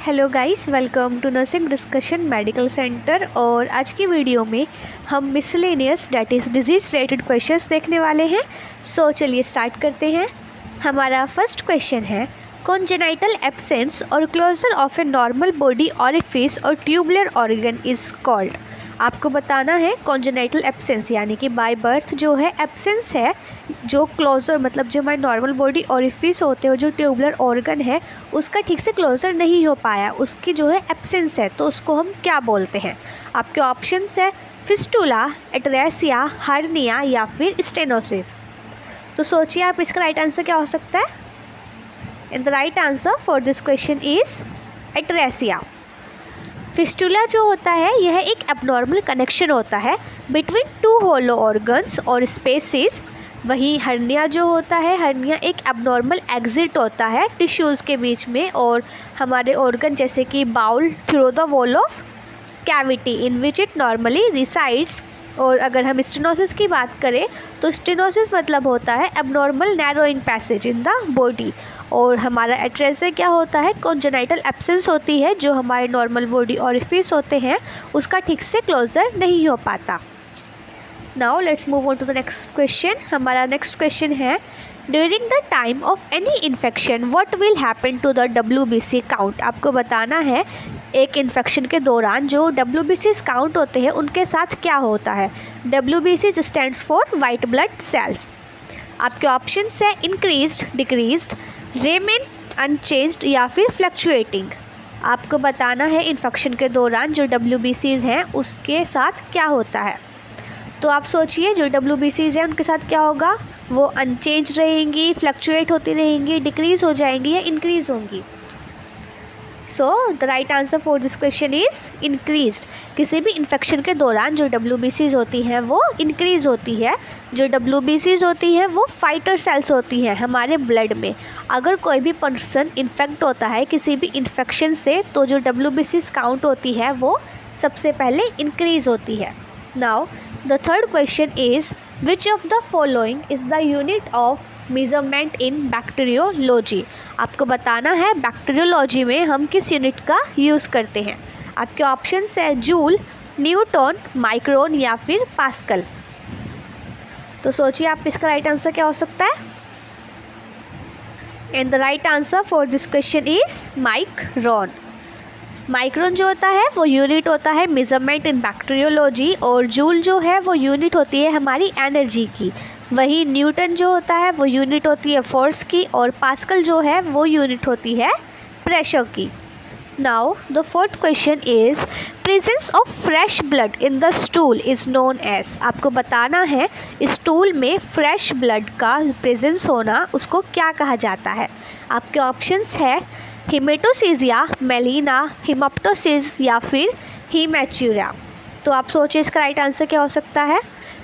Hello guys, welcome to nursing discussion medical centre. और आज की वीडियो में हम miscellaneous that is disease related questions देखने वाले हैं। सो चलिए स्टार्ट करते हैं। हमारा फर्स्ट क्वेश्चन है, कॉन्जेनाइटल एब्सेंस और closure of a normal body orifice और ट्यूबुलर ऑर्गन इज़ कॉल्ड। आपको बताना है कॉन्जेनाइटल एब्सेंस यानी कि बाय बर्थ जो है एब्सेंस है, जो क्लोजर मतलब जो हमारे नॉर्मल बॉडी ऑरिफिस होते हैं, जो ट्यूबुलर ऑर्गन है उसका ठीक से क्लोजर नहीं हो पाया, उसकी जो है एब्सेंस है, तो उसको हम क्या बोलते हैं। आपके ऑप्शंस है फिस्टुला, एटरेसिया, हर्निया या फिर स्टेनोसिस। तो सोचिए आप इसका राइट आंसर क्या हो सकता है। And the right answer for this question is atresia. Fistula जो होता है यह एक एबनॉर्मल कनेक्शन होता है बिटवीन टू होलो ऑर्गन्स और स्पेसिस। वहीं हर्निया जो होता है, हर्निया एक एबनॉर्मल एग्जिट होता है टिश्यूज़ के बीच में और हमारे ऑर्गन जैसे कि bowel through the wall of cavity in which it normally resides. और अगर हम स्टेनोसिस की बात करें तो स्टेनोसिस मतलब होता है abnormal narrowing passage in the body. और हमारा एटरेसिया क्या होता है, कॉन्जेनाइटल एब्सेंस होती है, जो हमारे नॉर्मल बॉडी ऑरिफिस होते हैं उसका ठीक से क्लोजर नहीं हो पाता। Now let's move on to the next question. हमारा नेक्स्ट क्वेश्चन है, during the time of any infection what will happen to the WBC count. आपको बताना है एक इन्फेक्शन के दौरान जो WBC काउंट होते हैं उनके साथ क्या होता है। WBC stands for white blood cells. आपके ऑप्शंस है इंक्रीज्ड, डिक्रीज्ड, रेमेन अनचेंज्ड या फिर फ्लक्चुएटिंग। आपको बताना है इन्फेक्शन के दौरान जो WBCs हैं उसके साथ क्या होता है। तो आप सोचिए जो WBCs हैं उनके साथ क्या होगा, वो अनचेंज रहेंगी, फ्लक्चुएट होती रहेंगी, डिक्रीज़ हो जाएंगी या इंक्रीज़ होंगी। So the right answer for this question is increased. किसी भी इन्फेक्शन के दौरान जो WBCs होती हैं वो इंक्रीज़ होती है। जो WBCs होती हैं वो फाइटर सेल्स होती हैं हमारे ब्लड में। अगर कोई भी पर्सन इन्फेक्ट होता है किसी भी इन्फेक्शन से तो जो WBCs काउंट होती है वो सबसे पहले इंक्रीज़ होती है। Now the third question is, which of the following is the unit of measurement in bacteriology। आपको बताना है बैक्टीरियोलॉजी में हम किस यूनिट का यूज़ करते हैं। आपके ऑप्शंस है जूल, न्यूटन, माइक्रोन या फिर पास्कल। तो सोचिए आप इसका राइट आंसर क्या हो सकता है। And the right answer for this question is micron. Micron जो होता है वो यूनिट होता है मेजरमेंट इन बैक्टीरियोलॉजी और जूल जो है वो यूनिट होती है हमारी एनर्जी की। वही न्यूटन जो होता है वो यूनिट होती है फोर्स की और पास्कल जो है वो यूनिट होती है प्रेशर की। Now the fourth question is, presence of fresh blood in the stool is known as. आपको बताना है स्टूल में फ्रेश ब्लड का प्रेजेंस होना उसको क्या कहा जाता है। आपके ऑप्शंस है हिमेटोसीजिया, मेलिना, हिमोप्टोसिस या फिर हीमैचुरिया। तो आप सोचिए इसका राइट आंसर क्या हो सकता है।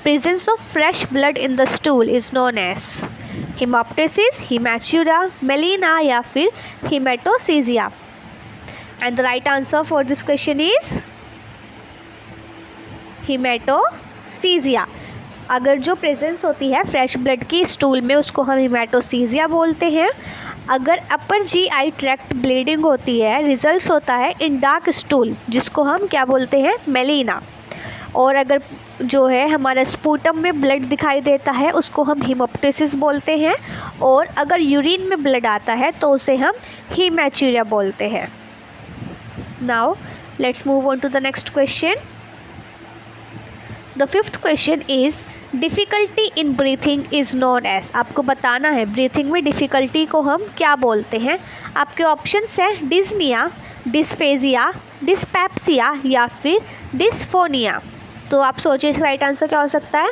Presence of fresh blood in the stool is known as haemoptysis, haematuria, melaena या फिर haematochezia. And the right answer for this question is haematochezia. अगर जो प्रेजेंस होती है फ्रेश ब्लड की स्टूल में उसको हम हिमेटोसीजिया बोलते हैं। अगर अपर GI ट्रैक्ट ब्लीडिंग होती है, रिजल्ट्स होता है इन डार्क स्टूल जिसको हम क्या बोलते हैं, मेलिना। और अगर जो है हमारा स्पूटम में ब्लड दिखाई देता है उसको हम हिमोप्टोसिस बोलते हैं। और अगर यूरिन में ब्लड आता है तो उसे हम हीमैचुरिया बोलते हैं। Now let's move on to the next question. The fifth question is, difficulty in breathing is known as. आपको बताना है ब्रीथिंग में डिफ़िकल्टी को हम क्या बोलते हैं। आपके ऑप्शंस हैं डिस्निया, डिस्फेजिया, डिस्पेप्सिया या फिर डिस्फोनिया। तो आप सोचिए इसका राइट आंसर क्या हो सकता है।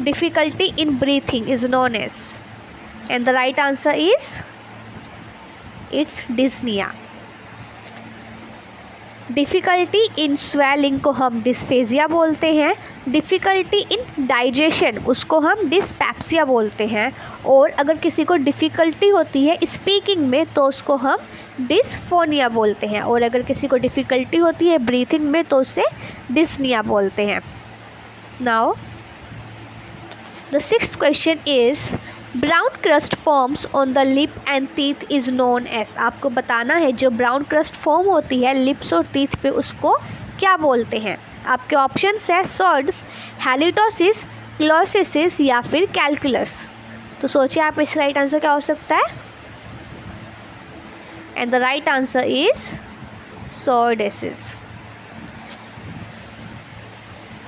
Difficulty in breathing is known as and the right answer is it's dyspnoea. Difficulty in swallowing को हम डिस्फेजिया बोलते हैं। डिफ़िकल्टी इन डाइजेशन उसको हम डिस्पेप्सिया बोलते हैं। और अगर किसी को डिफ़िकल्टी होती है स्पीकिंग में तो उसको हम डिस्फोनिया बोलते हैं। और अगर किसी को डिफ़िकल्टी होती है ब्रीथिंग में तो उसे डिस्निया बोलते हैं। Now the sixth question is, brown crust forms on the lip and teeth is known as. आपको बताना है जो ब्राउन क्रस्ट फॉर्म होती है लिप्स और टीथ पे उसको क्या बोलते हैं। आपके ऑप्शंस है सॉर्ड्स, हैलिटोसिस, क्लोसिस या फिर कैलकुलस। तो सोचिए आप इसका राइट आंसर क्या हो सकता है। And the right answer is sordes.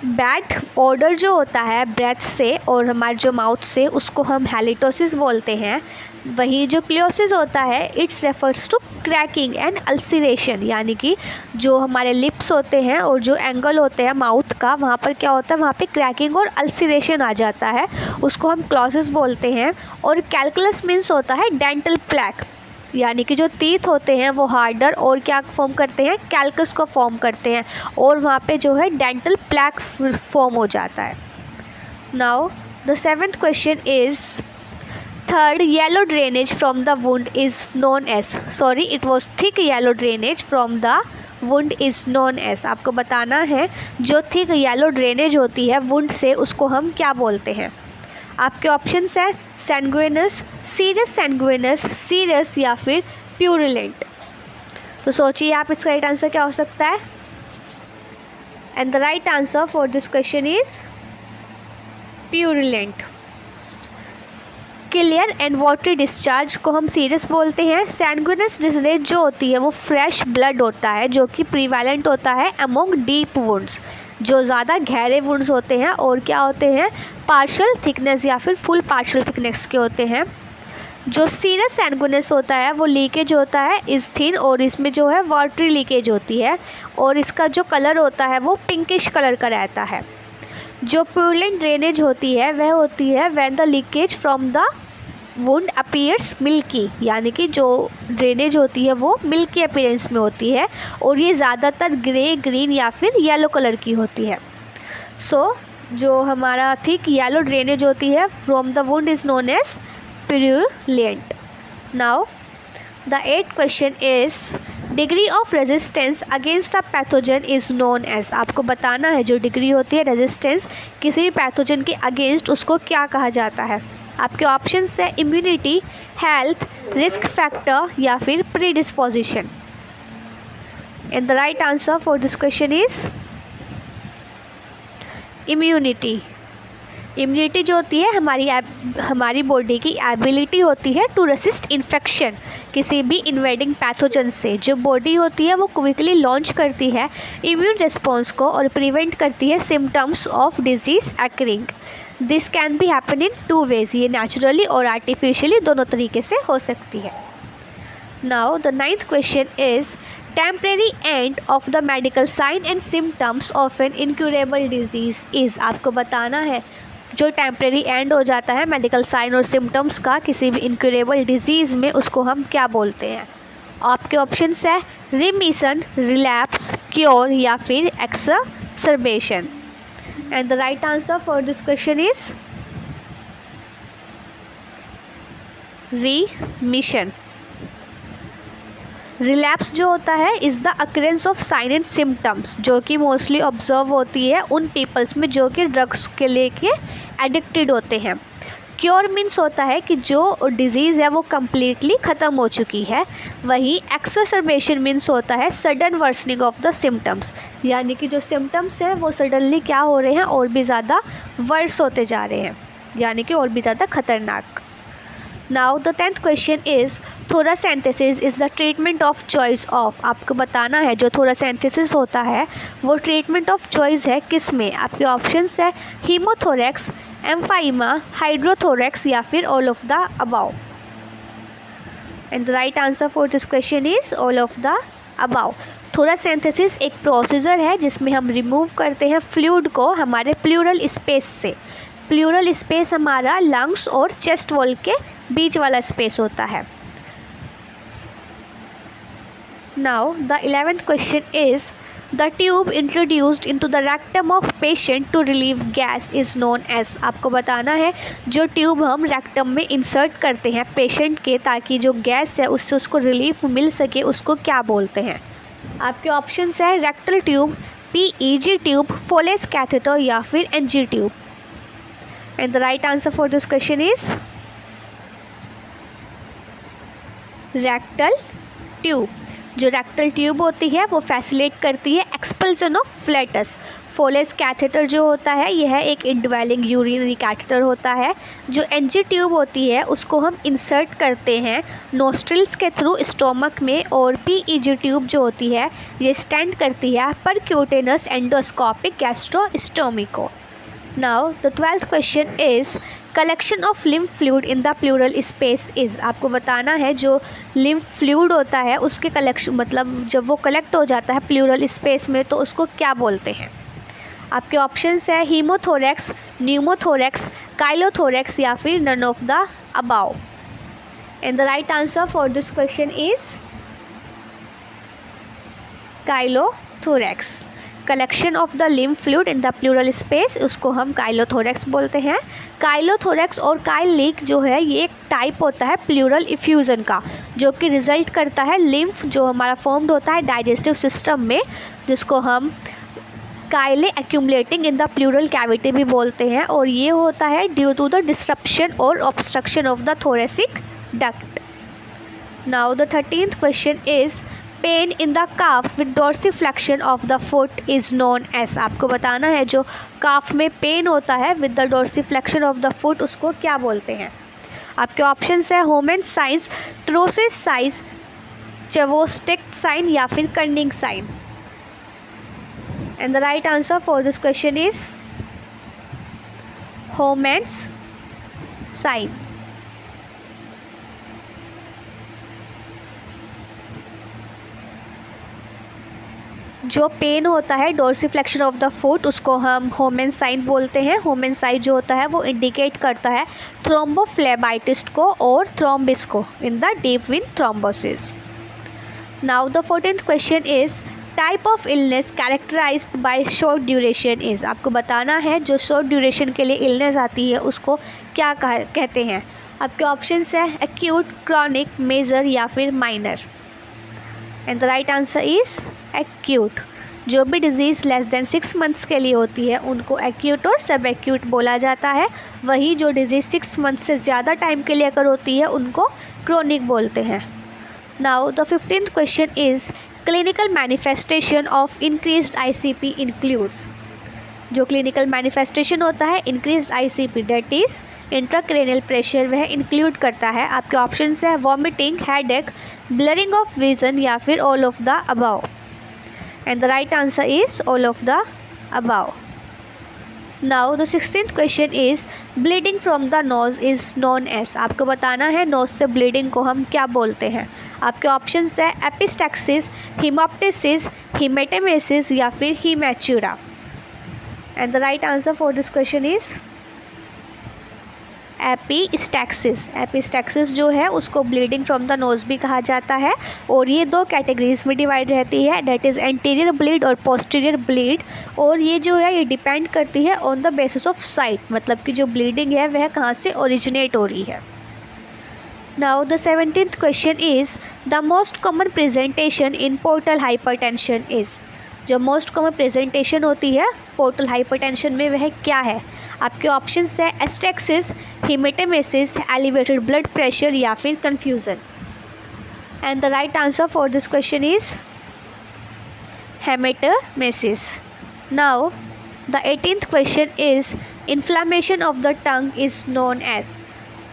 Bad odour जो होता है ब्रेथ से और हमारे जो माउथ से उसको हम हैलिटोसिस बोलते हैं। वहीं जो क्लियोसिस होता है it's refers to cracking and ulceration, यानी कि जो हमारे लिप्स होते हैं और जो एंगल होते हैं माउथ का वहाँ पर क्या होता है, वहाँ पे क्रैकिंग और अल्सरेशन आ जाता है, उसको हम क्लोसिस बोलते हैं। और कैलकुलस मीन्स होता है डेंटल प्लैक, यानी कि जो टीथ होते हैं वो हार्डर और क्या फॉर्म करते हैं, कैल्कस को फॉर्म करते हैं और वहाँ पे जो है डेंटल प्लैक फॉर्म हो जाता है। Now the 7th question is third yellow drainage from the wound is known as. Sorry, it was thick yellow drainage from the wound is known as. आपको बताना है जो थिक येलो ड्रेनेज होती है wound से उसको हम क्या बोलते हैं। आपके ऑप्शंस है सैंग्विनस, सीरस सैंग्विनस, सीरस या फिर प्यूरुलेंट। तो सोचिए आप इसका राइट आंसर क्या हो सकता है। And the right answer for this question is purulent. Clear and watery discharge को हम सीरस बोलते हैं। सैंग्विनस डिजीज जो होती है वो फ्रेश ब्लड होता है जो कि प्रीवैलेंट होता है अमोंग डीप वुंड्स, जो ज़्यादा गहरे वुंड्स होते हैं और क्या होते हैं, पार्शियल थिकनेस या फिर फुल पार्शियल थिकनेस के होते हैं। जो सीरस सैंग्विनस होता है वो लीकेज होता है इस थिन और इसमें जो है वाटरी लीकेज होती है और इसका जो कलर होता है वो पिंकिश कलर का रहता है। जो प्यूरुलेंट ड्रेनेज होती है वह होती है when the leakage from the wound appears milky, यानी कि जो ड्रेनेज होती है वो मिल्की अपीयरेंस में होती है और ये ज़्यादातर ग्रे, ग्रीन या फिर येलो कलर की होती है। सो जो हमारा थिक येलो ड्रेनेज होती है from the wound is known as purulent. Now the 8th question is degree of resistance against a pathogen is known as. आपको बताना है जो डिग्री होती है रेजिस्टेंस किसी भी पैथोजन के अगेंस्ट उसको क्या कहा जाता है। आपके ऑप्शंस है इम्यूनिटी, हेल्थ, रिस्क फैक्टर या फिर predisposition. And the right answer for this question is immunity. Immunity जो होती है हमारी बॉडी की एबिलिटी होती है टू रेसिस्ट इन्फेक्शन किसी भी इन्वेडिंग पैथोजन से। जो बॉडी होती है वो क्विकली लॉन्च करती है इम्यून रिस्पॉन्स को और प्रिवेंट करती है symptoms of disease occurring. This can be happen in 2 ways, ये नेचुरली और आर्टिफिशियली दोनों तरीके से हो सकती है। Now the 9th question is temporary end of the medical sign and symptoms of an incurable disease is. आपको बताना है जो टेम्परेरी एंड हो जाता है मेडिकल साइन और सिम्टम्स का किसी भी इनक्यूरेबल डिजीज़ में उसको हम क्या बोलते हैं। आपके ऑप्शंस है रिमिशन, रिलैप्स, क्योर या फिर exacerbation. And the right answer for this question is remission. Relapse जो होता है is the occurrence of sign and symptoms जो कि मोस्टली ऑब्जर्व होती है उन पीपल्स में जो कि ड्रग्स के लेके एडिक्टेड होते हैं। क्योर मीन्स होता है कि जो डिजीज़ है वो कम्प्लीटली ख़त्म हो चुकी है। वहीं एक्सरबेशन मीन्स होता है sudden worsening of the symptoms, यानी कि जो सिम्टम्स है वो सडनली क्या हो रहे हैं और भी ज़्यादा वर्स होते जा रहे हैं, यानी कि और भी ज़्यादा खतरनाक। Now the 10th question is thoracentesis is the treatment of choice of. आपको बताना है जो थोरासेंथेसिस होता है वो ट्रीटमेंट ऑफ चॉइस है किस में। आपके ऑप्शंस है हीमोथोरेक्स, एम्फाइमा, हाइड्रोथोरेक्स या फिर all of the above. And the right answer for this question is all of the above. Thoracentesis एक प्रोसीजर है जिसमें हम रिमूव करते हैं फ्लूइड को हमारे प्लूरल स्पेस से। प्लूरल स्पेस हमारा लंग्स और चेस्ट वॉल के बीच वाला स्पेस होता है। Now the 11th question is the tube introduced into the rectum of patient to relieve gas is known as. आपको बताना है जो ट्यूब हम रेक्टम में इंसर्ट करते हैं पेशेंट के ताकि जो गैस है उससे उसको रिलीफ मिल सके उसको क्या बोलते हैं। आपके ऑप्शंस है rectal tube, PEG tube, Foley's catheter या फिर NG tube. And the right answer for this question is rectal tube. जो रेक्टल ट्यूब होती है वो फैसिलिटेट करती है expulsion of flatus. Foley's catheter जो होता है यह एक इनड्वेलिंग यूरिनरी कैथेटर होता है। जो एनजी ट्यूब होती है उसको हम इंसर्ट करते हैं नोस्ट्रिल्स के थ्रू स्टोमक में, और पीईजी ट्यूब जो होती है ये स्टैंड करती है परक्यूटेनस एंडोस्कोपिक गैस्ट्रोस्टोमी को। Now the 12th question is collection of lymph fluid in the pleural space is. आपको बताना है जो लिम्फ फ्लूइड होता है उसके कलेक्शन मतलब जब वो कलेक्ट हो जाता है प्लूरल स्पेस में तो उसको क्या बोलते हैं। आपके ऑप्शंस है हीमोथोरैक्स, न्यूमोथोरैक्स, काइलोथोरैक्स या फिर none of the above. And the right answer for this question is chylothorax. Collection of the lymph fluid in the pleural space उसको हम काइलोथोरैक्स बोलते हैं। काइलोथोरैक्स और काइल लीक जो है ये एक टाइप होता है प्लूरल इफ्यूज़न का, जो कि रिजल्ट करता है लिम्फ जो हमारा फॉर्म्ड होता है डाइजेस्टिव सिस्टम में, जिसको हम chyle accumulating in the pleural cavity भी बोलते हैं, और ये होता है ड्यू टू द डिस्रप्शन और obstruction of the thoracic duct. Now the 13th question is pain in the calf with dorsiflexion of the foot is known as. आपको बताना है जो काफ में पेन होता है with the dorsiflexion of the foot उसको क्या बोलते हैं। आपके ऑप्शंस है होमेन साइंस, ट्रोसिस साइज, चवोस्टिक साइन या फिर Kernig sign. And the right answer for this question is Homans sign. जो पेन होता है डोर्सिफ्लेक्शन ऑफ द फुट उसको हम होमेन साइन बोलते हैं। होमेन साइन जो होता है वो इंडिकेट करता है थ्रोम्बोफ्लेबाइटिस को और थ्रोम्बिस को in the deep vein thrombosis. Now the 14th question is type of illness characterised by short duration is. आपको बताना है जो शॉर्ट ड्यूरेशन के लिए इलनेस आती है उसको क्या कहते हैं। आपके ऑप्शंस है एक्यूट, क्रॉनिक, मेजर या फिर minor. And the right answer is acute. जो भी डिजीज़ लेस देन 6 मंथ्स के लिए होती है उनको एक्यूट और सब एक्यूट बोला जाता है। वही जो डिजीज़ 6 मंथ्स से ज़्यादा टाइम के लिए अगर होती है उनको क्रोनिक बोलते हैं। Now the 15th question is clinical manifestation of increased ICP includes. जो क्लिनिकल मैनिफेस्टेशन होता है increased ICP that is intracranial pressure वह इंक्लूड करता है। आपके ऑप्शंस है vomiting, headache, blurring of vision या फिर all of the above. And the right answer is all of the above. Now the 16th question is bleeding from the nose is known as. आपको बताना है knows से bleeding को हम क्या बोलते हैं। आपके ऑप्शंस है एपिस्टैक्सिस, हिमोप्टिसिस, हिमेटेमेसिस या फिर haematuria. And the right answer for this question is epistaxis. Epistaxis जो है उसको ब्लीडिंग फ्रॉम द नोज भी कहा जाता है, और ये 2 कैटेगरीज में डिवाइड रहती है डेट इज़ एंटीरियर ब्लीड और पोस्टीरियर ब्लीड। और ये जो है ये डिपेंड करती है on the basis of site, मतलब कि जो ब्लीडिंग है वह कहाँ से ओरिजिनेट हो रही है। Now the 17th question is the most common presentation in portal hypertension is. जो मोस्ट कॉमन प्रेजेंटेशन होती है पोर्टल हाइपरटेंशन में वह क्या है। आपके ऑप्शंस है epistaxis, haematemesis, elevated blood pressure या फिर confusion. And the right answer for this question is haematemesis. Now the 18th question is inflammation of the tongue is known as.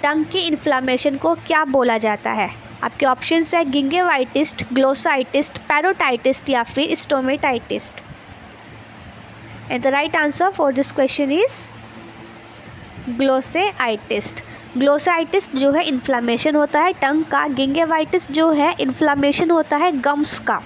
Tongue की inflammation को क्या बोला जाता है। आपके ऑप्शंस है गिंगेवाइटिस, ग्लोसाइटिस, पैरोटाइटिस या फिर stomatitis. And the right answer for this question is glossitis. Glossitis जो है इन्फ्लामेशन होता है टंग का, गिंगेवाइटिस जो है इन्फ्लामेशन होता है गम्स का,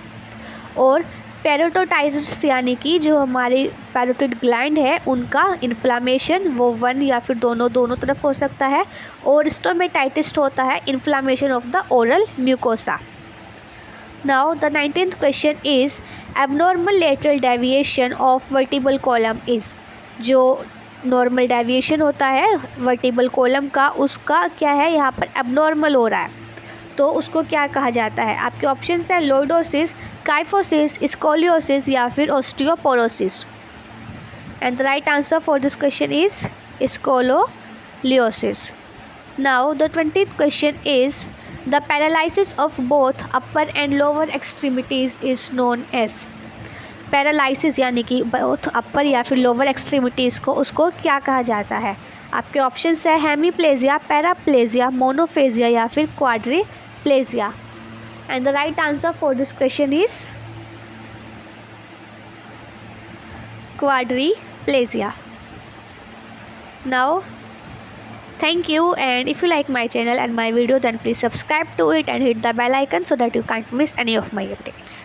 और पैरोटाइटिस यानी कि जो हमारी पैरोटिड ग्लैंड है उनका इन्फ्लामेशन वो 1 या फिर दोनों तरफ हो सकता है, और स्टोमेटाइटिस होता है inflammation of the oral mucosa. Now the 19th question is abnormal lateral deviation of vertebral column is. जो नॉर्मल डेविएशन होता है वर्टिबल कॉलम का उसका क्या है यहाँ पर एबनॉर्मल हो रहा है तो उसको क्या कहा जाता है। आपके ऑप्शंस है लॉर्डोसिस, काइफोसिस, स्कोलियोसिस या फिर osteoporosis. And the right answer for this question is scoliosis. Now the 20th question is the paralysis of both upper and lower extremities is known as. Paralysis यानी कि both अपर या फिर lower extremities को उसको क्या कहा जाता है? आपके ऑप्शंस है हेमीप्लेजिया, पैराप्लेजिया, मोनोफेजिया या फिर quadriplegia. And the right answer for this question is quadriplegia. Now, thank you, and if you like my channel and my video, then please subscribe to it and hit the bell icon so that you can't miss any of my updates.